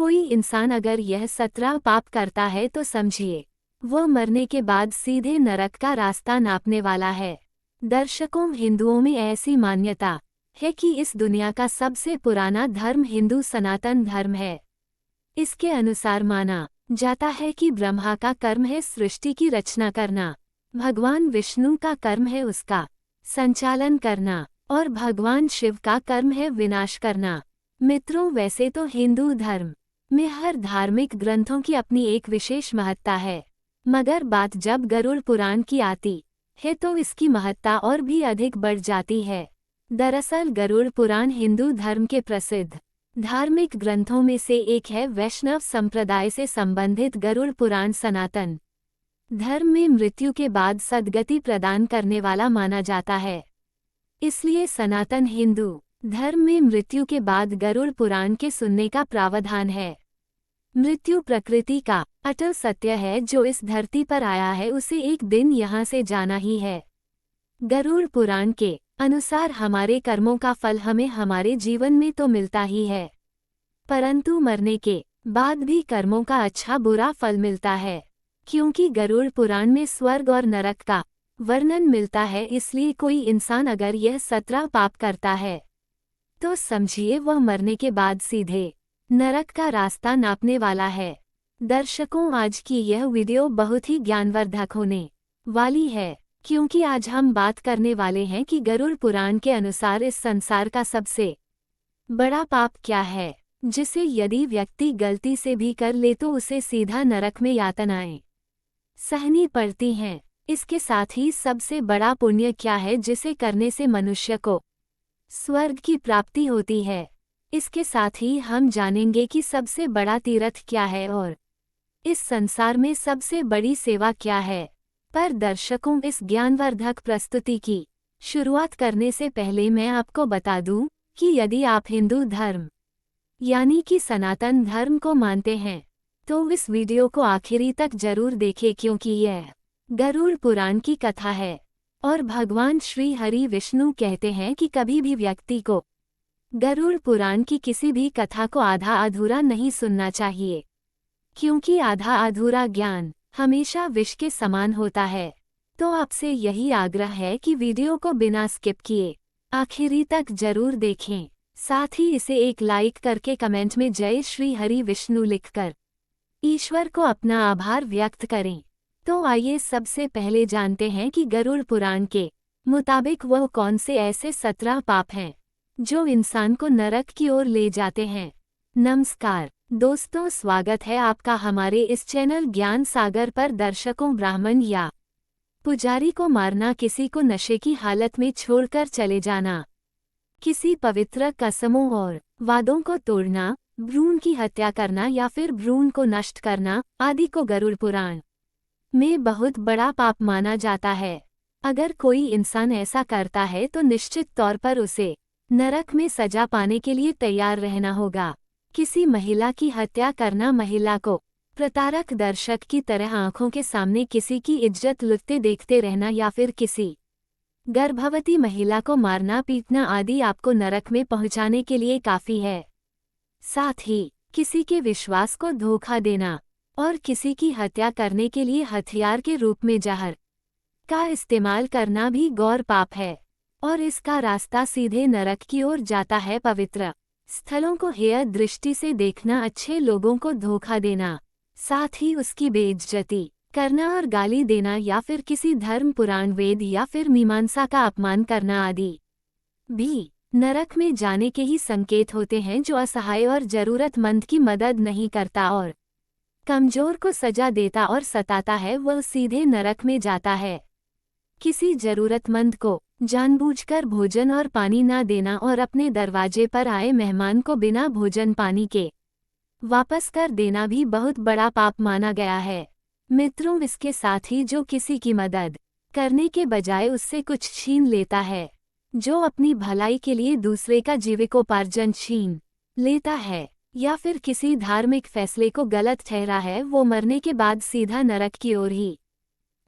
कोई इंसान अगर यह 17 पाप करता है तो समझिए वो मरने के बाद सीधे नरक का रास्ता नापने वाला है। दर्शकों, हिंदुओं में ऐसी मान्यता है कि इस दुनिया का सबसे पुराना धर्म हिंदू सनातन धर्म है। इसके अनुसार माना जाता है कि ब्रह्मा का कर्म है सृष्टि की रचना करना, भगवान विष्णु का कर्म है उसका संचालन करना और भगवान शिव का कर्म है विनाश करना। मित्रों, वैसे तो हिंदू धर्म में हर धार्मिक ग्रंथों की अपनी एक विशेष महत्ता है, मगर बात जब गरुड़ पुराण की आती है तो इसकी महत्ता और भी अधिक बढ़ जाती है। दरअसल गरुड़ पुराण हिंदू धर्म के प्रसिद्ध धार्मिक ग्रंथों में से एक है। वैष्णव संप्रदाय से संबंधित गरुड़ पुराण सनातन धर्म में मृत्यु के बाद सद्गति प्रदान करने वाला माना जाता है। इसलिए सनातन हिंदू धर्म में मृत्यु के बाद गरुड़ पुराण के सुनने का प्रावधान है। मृत्यु प्रकृति का अटल सत्य है, जो इस धरती पर आया है उसे एक दिन यहाँ से जाना ही है। गरुड़ पुराण के अनुसार हमारे कर्मों का फल हमें हमारे जीवन में तो मिलता ही है, परंतु मरने के बाद भी कर्मों का अच्छा बुरा फल मिलता है। क्योंकि गरुड़ पुराण में स्वर्ग और नरक का वर्णन मिलता है, इसलिए कोई इंसान अगर यह 17 पाप करता है तो समझिए वह मरने के बाद सीधे नरक का रास्ता नापने वाला है। दर्शकों, आज की यह वीडियो बहुत ही ज्ञानवर्धक होने वाली है, क्योंकि आज हम बात करने वाले हैं कि गरुड़ पुराण के अनुसार इस संसार का सबसे बड़ा पाप क्या है, जिसे यदि व्यक्ति गलती से भी कर ले तो उसे सीधा नरक में यातनाएं सहनी पड़ती हैं। इसके साथ ही सबसे बड़ा पुण्य क्या है जिसे करने से मनुष्य को स्वर्ग की प्राप्ति होती है। इसके साथ ही हम जानेंगे कि सबसे बड़ा तीर्थ क्या है और इस संसार में सबसे बड़ी सेवा क्या है। पर दर्शकों, इस ज्ञानवर्धक प्रस्तुति की शुरुआत करने से पहले मैं आपको बता दूं कि यदि आप हिंदू धर्म यानी कि सनातन धर्म को मानते हैं तो इस वीडियो को आखिरी तक जरूर देखें, क्योंकि यह गरुड़ पुराण की कथा है और भगवान श्री हरि विष्णु कहते हैं कि कभी भी व्यक्ति को गरुड़ पुराण की किसी भी कथा को आधा अधूरा नहीं सुनना चाहिए, क्योंकि आधा अधूरा ज्ञान हमेशा विष के समान होता है। तो आपसे यही आग्रह है कि वीडियो को बिना स्किप किए आखिरी तक जरूर देखें। साथ ही इसे एक लाइक करके कमेंट में जय श्री हरि विष्णु लिखकर ईश्वर को अपना आभार व्यक्त करें। तो आइए सबसे पहले जानते हैं कि गरुड़ पुराण के मुताबिक वह कौन से ऐसे 17 पाप हैं जो इंसान को नरक की ओर ले जाते हैं। नमस्कार दोस्तों, स्वागत है आपका हमारे इस चैनल ज्ञान सागर पर। दर्शकों, ब्राह्मण या पुजारी को मारना, किसी को नशे की हालत में छोड़कर चले जाना, किसी पवित्र कसमों और वादों को तोड़ना, भ्रूण की हत्या करना या फिर भ्रूण को नष्ट करना आदि को गरुड़ पुराण में बहुत बड़ा पाप माना जाता है। अगर कोई इंसान ऐसा करता है तो निश्चित तौर पर उसे नरक में सजा पाने के लिए तैयार रहना होगा। किसी महिला की हत्या करना, महिला को प्रताड़क दर्शक की तरह आंखों के सामने किसी की इज्जत लुटते देखते रहना या फिर किसी गर्भवती महिला को मारना पीटना आदि आपको नरक में पहुंचाने के लिए काफी है। साथ ही किसी के विश्वास को धोखा देना और किसी की हत्या करने के लिए हथियार के रूप में जहर का इस्तेमाल करना भी गौर पाप है और इसका रास्ता सीधे नरक की ओर जाता है। पवित्र स्थलों को हेय दृष्टि से देखना, अच्छे लोगों को धोखा देना, साथ ही उसकी बेइज्जती करना और गाली देना या फिर किसी धर्म, पुराण, वेद या फिर मीमांसा का अपमान करना आदि भी नरक में जाने के ही संकेत होते हैं। जो असहाय और जरूरतमंद की मदद नहीं करता और कमजोर को सजा देता और सताता है, वह सीधे नरक में जाता है। किसी जरूरतमंद को जानबूझकर भोजन और पानी न देना और अपने दरवाजे पर आए मेहमान को बिना भोजन पानी के वापस कर देना भी बहुत बड़ा पाप माना गया है। मित्रों, इसके साथ ही जो किसी की मदद करने के बजाय उससे कुछ छीन लेता है, जो अपनी भलाई के लिए दूसरे का जीविकोपार्जन छीन लेता है या फिर किसी धार्मिक फैसले को गलत ठहरा है, वो मरने के बाद सीधा नरक की ओर ही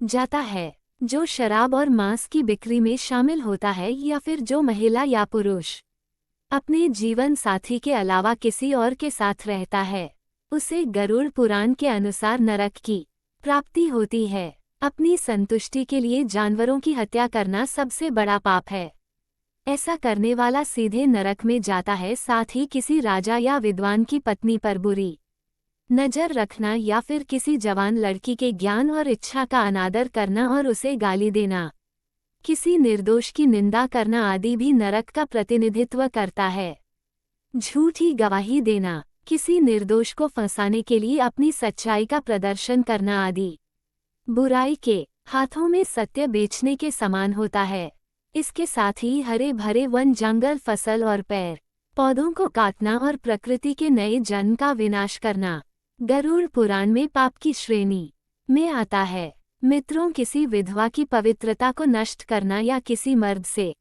जाता है। जो शराब और मांस की बिक्री में शामिल होता है या फिर जो महिला या पुरुष अपने जीवन साथी के अलावा किसी और के साथ रहता है, उसे गरुड़ पुराण के अनुसार नरक की प्राप्ति होती है। अपनी संतुष्टि के लिए जानवरों की हत्या करना सबसे बड़ा पाप है। ऐसा करने वाला सीधे नरक में जाता है। साथ ही किसी राजा या विद्वान की पत्नी पर बुरी नजर रखना या फिर किसी जवान लड़की के ज्ञान और इच्छा का अनादर करना और उसे गाली देना, किसी निर्दोष की निंदा करना आदि भी नरक का प्रतिनिधित्व करता है। झूठी गवाही देना, किसी निर्दोष को फंसाने के लिए अपनी सच्चाई का प्रदर्शन करना आदि बुराई के हाथों में सत्य बेचने के समान होता है। इसके साथ ही हरे भरे वन, जंगल, फसल और पेड़ पौधों को काटना और प्रकृति के नए जन्म का विनाश करना गरुड़ पुराण में पाप की श्रेणी में आता है। मित्रों, किसी विधवा की पवित्रता को नष्ट करना या किसी मर्द से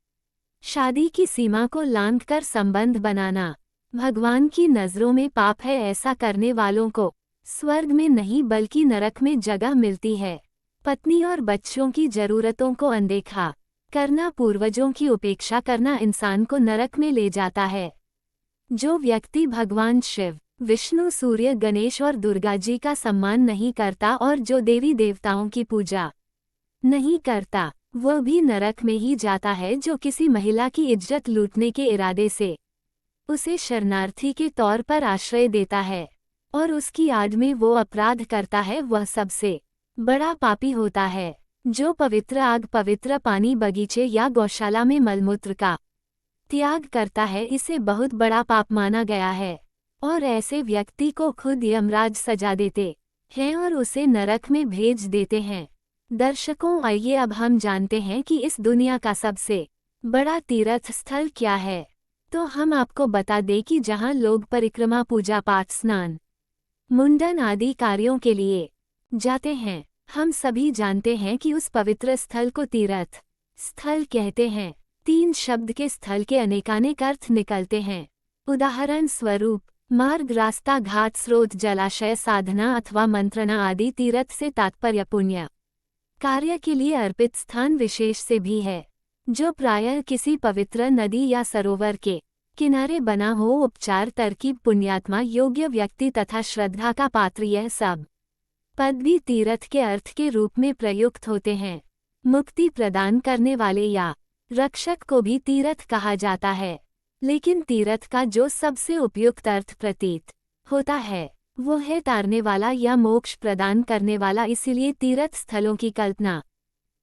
शादी की सीमा को लांघकर संबंध बनाना भगवान की नजरों में पाप है। ऐसा करने वालों को स्वर्ग में नहीं बल्कि नरक में जगह मिलती है। पत्नी और बच्चों की जरूरतों को अनदेखा करना, पूर्वजों की उपेक्षा करना इंसान को नरक में ले जाता है। जो व्यक्ति भगवान शिव, विष्णु, सूर्य, गणेश और दुर्गा जी का सम्मान नहीं करता और जो देवी देवताओं की पूजा नहीं करता, वह भी नरक में ही जाता है। जो किसी महिला की इज्जत लूटने के इरादे से उसे शरणार्थी के तौर पर आश्रय देता है और उसकी आड़ में वो अपराध करता है, वह सबसे बड़ा पापी होता है। जो पवित्र आग, पवित्र पानी, बगीचे या गौशाला में मलमूत्र का त्याग करता है, इसे बहुत बड़ा पाप माना गया है और ऐसे व्यक्ति को खुद यमराज सजा देते हैं और उसे नरक में भेज देते हैं। दर्शकों, आइए अब हम जानते हैं कि इस दुनिया का सबसे बड़ा तीर्थ स्थल क्या है। तो हम आपको बता दें कि जहां लोग परिक्रमा, पूजा पाठ, स्नान, मुंडन आदि कार्यों के लिए जाते हैं, हम सभी जानते हैं कि उस पवित्र स्थल को तीर्थ स्थल कहते हैं। 3 शब्द के स्थल के अनेकानेक अर्थ निकलते हैं। उदाहरण स्वरूप मार्ग, रास्ता, घाट, स्रोत, जलाशय, साधना अथवा मंत्रणा आदि तीर्थ से तात्पर्य पुण्य कार्य के लिए अर्पित स्थान विशेष से भी है, जो प्रायः किसी पवित्र नदी या सरोवर के किनारे बना हो। उपचार, तरकीब, पुण्यात्मा, योग्य व्यक्ति तथा श्रद्धा का पात्र, यह सब पद भी तीर्थ के अर्थ के रूप में प्रयुक्त होते हैं। मुक्ति प्रदान करने वाले या रक्षक को भी तीर्थ कहा जाता है, लेकिन तीर्थ का जो सबसे उपयुक्त अर्थ प्रतीत होता है वो है तारने वाला या मोक्ष प्रदान करने वाला। इसीलिए तीर्थ स्थलों की कल्पना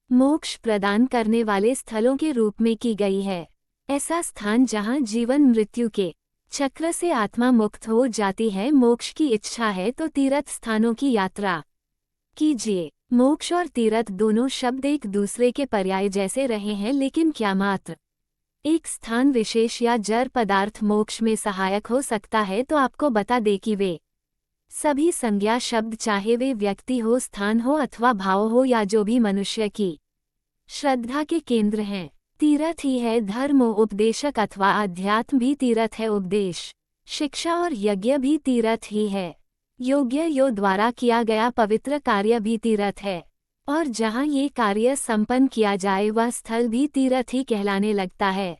मोक्ष प्रदान करने वाले स्थलों के रूप में की गई है। ऐसा स्थान जहां जीवन मृत्यु के चक्र से आत्मा मुक्त हो जाती है। मोक्ष की इच्छा है तो तीर्थ स्थानों की यात्रा कीजिए। मोक्ष और तीर्थ दोनों शब्द एक दूसरे के पर्याय जैसे रहे हैं, लेकिन क्या मात्र एक स्थान विशेष या जड़ पदार्थ मोक्ष में सहायक हो सकता है? तो आपको बता दे कि वे सभी संज्ञा शब्द, चाहे वे व्यक्ति हो, स्थान हो अथवा भाव हो या जो भी मनुष्य की श्रद्धा के केंद्र हैं, तीर्थ ही है। धर्म, उपदेशक अथवा अध्यात्म भी तीर्थ है। उपदेश, शिक्षा और यज्ञ भी तीर्थ ही है। योग्य यो द्वारा किया गया पवित्र कार्य भी तीर्थ है और जहाँ ये कार्य संपन्न किया जाए वह स्थल भी तीर्थ ही कहलाने लगता है।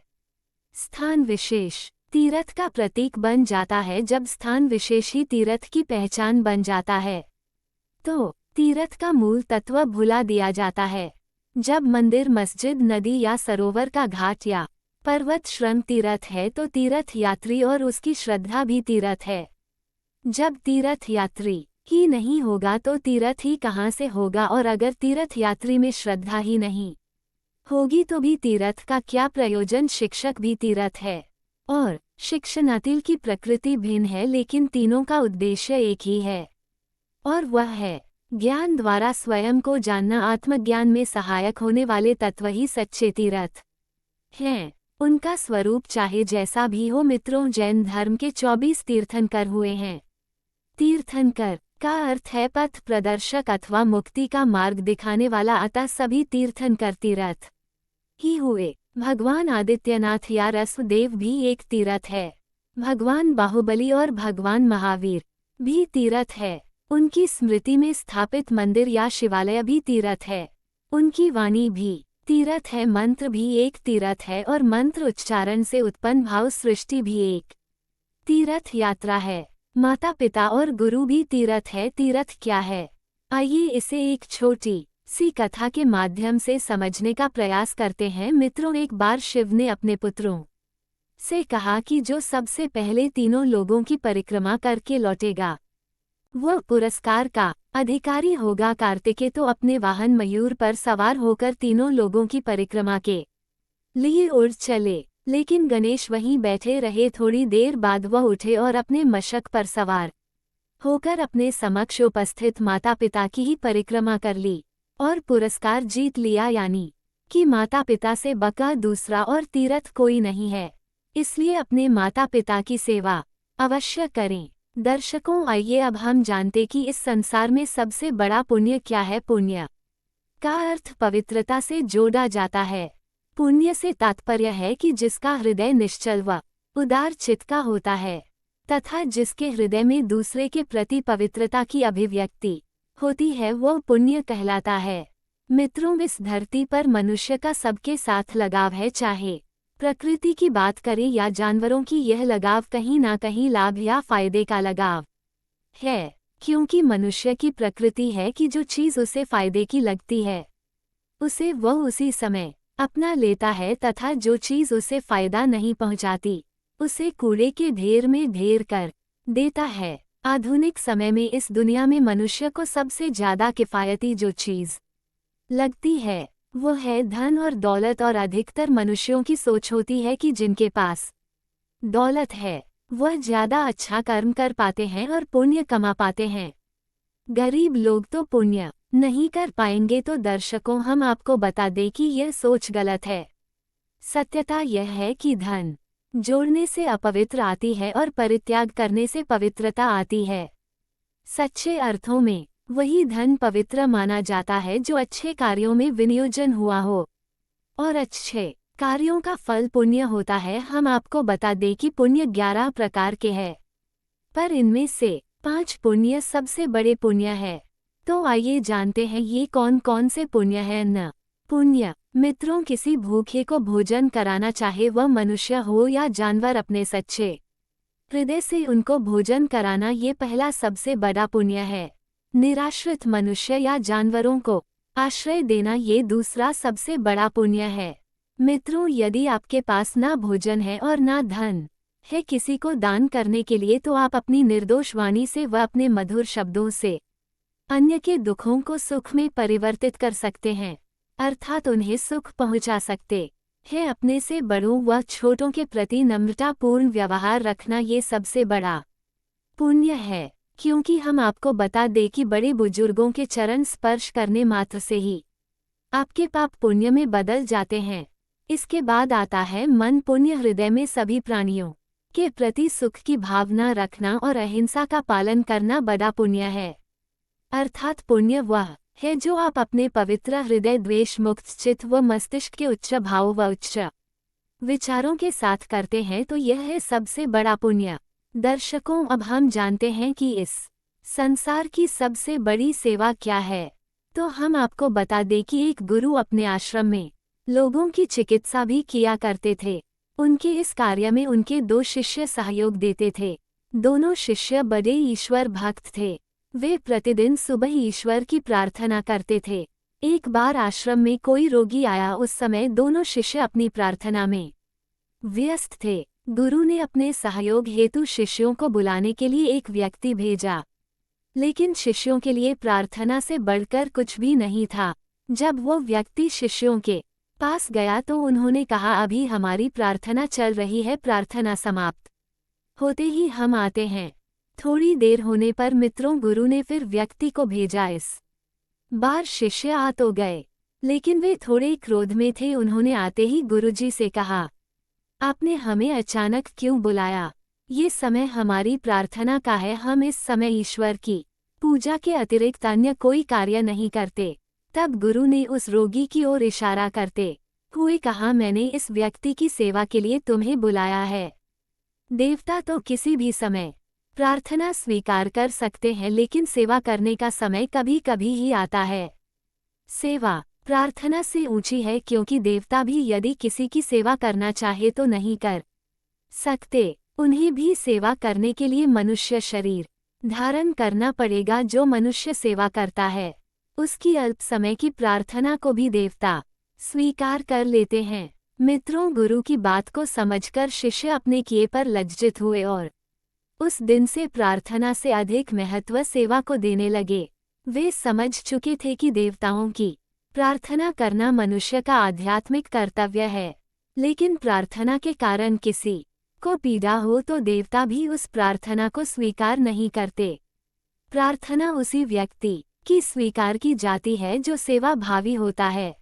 स्थान विशेष तीर्थ का प्रतीक बन जाता है जब स्थान विशेष ही तीर्थ की पहचान बन जाता है। तो तीर्थ का मूल तत्व भुला दिया जाता है। जब मंदिर, मस्जिद, नदी या सरोवर का घाट या पर्वत श्रृंग तीर्थ है तो तीर्थ यात्री और उसकी श्रद्धा भी तीर्थ है। जब तीर्थ यात्री ही नहीं होगा तो तीर्थ ही कहाँ से होगा, और अगर तीर्थ यात्री में श्रद्धा ही नहीं होगी तो भी तीर्थ का क्या प्रयोजन। शिक्षक भी तीर्थ है और शिक्षणातील की प्रकृति भिन्न है, लेकिन तीनों का उद्देश्य एक ही है और वह है ज्ञान द्वारा स्वयं को जानना। आत्मज्ञान में सहायक होने वाले तत्व ही सच्चे तीर्थ हैं। उनका स्वरूप चाहे जैसा भी हो। मित्रों, जैन धर्म के 24 तीर्थंकर हुए हैं। तीर्थंकर का अर्थ है पथ प्रदर्शक अथवा मुक्ति का मार्ग दिखाने वाला, अतः सभी तीर्थंकर तीर्थ ही हुए। भगवान आदित्यनाथ या रसदेव भी एक तीर्थ है। भगवान बाहुबली और भगवान महावीर भी तीर्थ है। उनकी स्मृति में स्थापित मंदिर या शिवालय भी तीर्थ है। उनकी वाणी भी तीर्थ है। मंत्र भी एक तीर्थ है और मंत्र उच्चारण से उत्पन्न भाव सृष्टि भी एक तीर्थ यात्रा है। माता पिता और गुरु भी तीर्थ है। तीर्थ क्या है, आइए इसे एक छोटी सी कथा के माध्यम से समझने का प्रयास करते हैं। मित्रों, एक बार शिव ने अपने पुत्रों से कहा कि जो सबसे पहले तीनों लोगों की परिक्रमा करके लौटेगा वह पुरस्कार का अधिकारी होगा। कार्तिकेय तो अपने वाहन मयूर पर सवार होकर तीनों लोगों की परिक्रमा के लिए उड़ चले, लेकिन गणेश वहीं बैठे रहे। थोड़ी देर बाद वह उठे और अपने मशक पर सवार होकर अपने समक्ष उपस्थित माता पिता की ही परिक्रमा कर ली और पुरस्कार जीत लिया। यानी कि माता पिता से बका दूसरा और तीर्थ कोई नहीं है, इसलिए अपने माता पिता की सेवा अवश्य करें। दर्शकों, आइए अब हम जानते कि इस संसार में सबसे बड़ा पुण्य क्या है। पुण्य का अर्थ पवित्रता से जोड़ा जाता है। पुण्य से तात्पर्य है कि जिसका हृदय निश्चल व उदार चित्त का होता है तथा जिसके हृदय में दूसरे के प्रति पवित्रता की अभिव्यक्ति होती है, वह पुण्य कहलाता है। मित्रों, इस धरती पर मनुष्य का सबके साथ लगाव है। चाहे प्रकृति की बात करें या जानवरों की, यह लगाव कहीं ना कहीं लाभ या फायदे का लगाव है, क्योंकि मनुष्य की प्रकृति है कि जो चीज़ उसे फायदे की लगती है उसे वह उसी समय अपना लेता है तथा जो चीज़ उसे फायदा नहीं पहुंचाती उसे कूड़े के ढेर में ढेर कर देता है। आधुनिक समय में इस दुनिया में मनुष्य को सबसे ज्यादा किफायती जो चीज़ लगती है वो है धन और दौलत, और अधिकतर मनुष्यों की सोच होती है कि जिनके पास दौलत है वह ज्यादा अच्छा कर्म कर पाते हैं और पुण्य कमा पाते हैं। गरीब लोग तो पुण्य नहीं कर पाएंगे। तो दर्शकों, हम आपको बता दें कि यह सोच गलत है। सत्यता यह है कि धन जोड़ने से अपवित्र आती है और परित्याग करने से पवित्रता आती है। सच्चे अर्थों में वही धन पवित्र माना जाता है जो अच्छे कार्यों में विनियोजन हुआ हो, और अच्छे कार्यों का फल पुण्य होता है। हम आपको बता दें कि पुण्य 11 प्रकार के हैं, पर इनमें से 5 पुण्य सबसे बड़े पुण्य है। तो आइए जानते हैं ये कौन कौन से पुण्य हैं। न पुण्य, मित्रों, किसी भूखे को भोजन कराना, चाहे वह मनुष्य हो या जानवर, अपने सच्चे हृदय से उनको भोजन कराना, ये पहला सबसे बड़ा पुण्य है। निराश्रित मनुष्य या जानवरों को आश्रय देना, ये दूसरा सबसे बड़ा पुण्य है। मित्रों, यदि आपके पास ना भोजन है और ना धन है किसी को दान करने के लिए, तो आप अपनी निर्दोष वाणी से व अपने मधुर शब्दों से अन्य के दुखों को सुख में परिवर्तित कर सकते हैं, अर्थात उन्हें सुख पहुंचा सकते हैं। अपने से बड़ों व छोटों के प्रति नम्रतापूर्ण व्यवहार रखना, ये सबसे बड़ा पुण्य है, क्योंकि हम आपको बता दें कि बड़े बुजुर्गों के चरण स्पर्श करने मात्र से ही आपके पाप पुण्य में बदल जाते हैं। इसके बाद आता है मन पुण्य। हृदय में सभी प्राणियों के प्रति सुख की भावना रखना और अहिंसा का पालन करना बड़ा पुण्य है। अर्थात पुण्य वह है जो आप अपने पवित्र हृदय, द्वेष मुक्त चित्त व मस्तिष्क के उच्च भाव व उच्च विचारों के साथ करते हैं, तो यह है सबसे बड़ा पुण्य। दर्शकों, अब हम जानते हैं कि इस संसार की सबसे बड़ी सेवा क्या है। तो हम आपको बता दें कि एक गुरु अपने आश्रम में लोगों की चिकित्सा भी किया करते थे। उनके इस कार्य में उनके 2 शिष्य सहयोग देते थे। दोनों शिष्य बड़े ईश्वर भक्त थे। वे प्रतिदिन सुबह ईश्वर की प्रार्थना करते थे। एक बार आश्रम में कोई रोगी आया। उस समय दोनों शिष्य अपनी प्रार्थना में व्यस्त थे। गुरु ने अपने सहयोग हेतु शिष्यों को बुलाने के लिए एक व्यक्ति भेजा, लेकिन शिष्यों के लिए प्रार्थना से बढ़कर कुछ भी नहीं था। जब वो व्यक्ति शिष्यों के पास गया तो उन्होंने कहा, अभी हमारी प्रार्थना चल रही है, प्रार्थना समाप्त होते ही हम आते हैं। थोड़ी देर होने पर मित्रों, गुरु ने फिर व्यक्ति को भेजा। इस बार शिष्य आ तो गए, लेकिन वे थोड़े क्रोध में थे। उन्होंने आते ही गुरुजी से कहा, आपने हमें अचानक क्यों बुलाया? ये समय हमारी प्रार्थना का है। हम इस समय ईश्वर की पूजा के अतिरिक्त अन्य कोई कार्य नहीं करते। तब गुरु ने उस रोगी की ओर इशारा करते हुए कहा, मैंने इस व्यक्ति की सेवा के लिए तुम्हें बुलाया है। देवता तो किसी भी समय प्रार्थना स्वीकार कर सकते हैं, लेकिन सेवा करने का समय कभी कभी ही आता है। सेवा प्रार्थना से ऊंची है, क्योंकि देवता भी यदि किसी की सेवा करना चाहे तो नहीं कर सकते। उन्हें भी सेवा करने के लिए मनुष्य शरीर धारण करना पड़ेगा। जो मनुष्य सेवा करता है उसकी अल्प समय की प्रार्थना को भी देवता स्वीकार कर लेते हैं। मित्रों, गुरु की बात को समझकर शिष्य अपने किए पर लज्जित हुए और उस दिन से प्रार्थना से अधिक महत्व सेवा को देने लगे। वे समझ चुके थे कि देवताओं की प्रार्थना करना मनुष्य का आध्यात्मिक कर्तव्य है, लेकिन प्रार्थना के कारण किसी को पीड़ा हो तो देवता भी उस प्रार्थना को स्वीकार नहीं करते। प्रार्थना उसी व्यक्ति की स्वीकार की जाती है जो सेवा भावी होता है।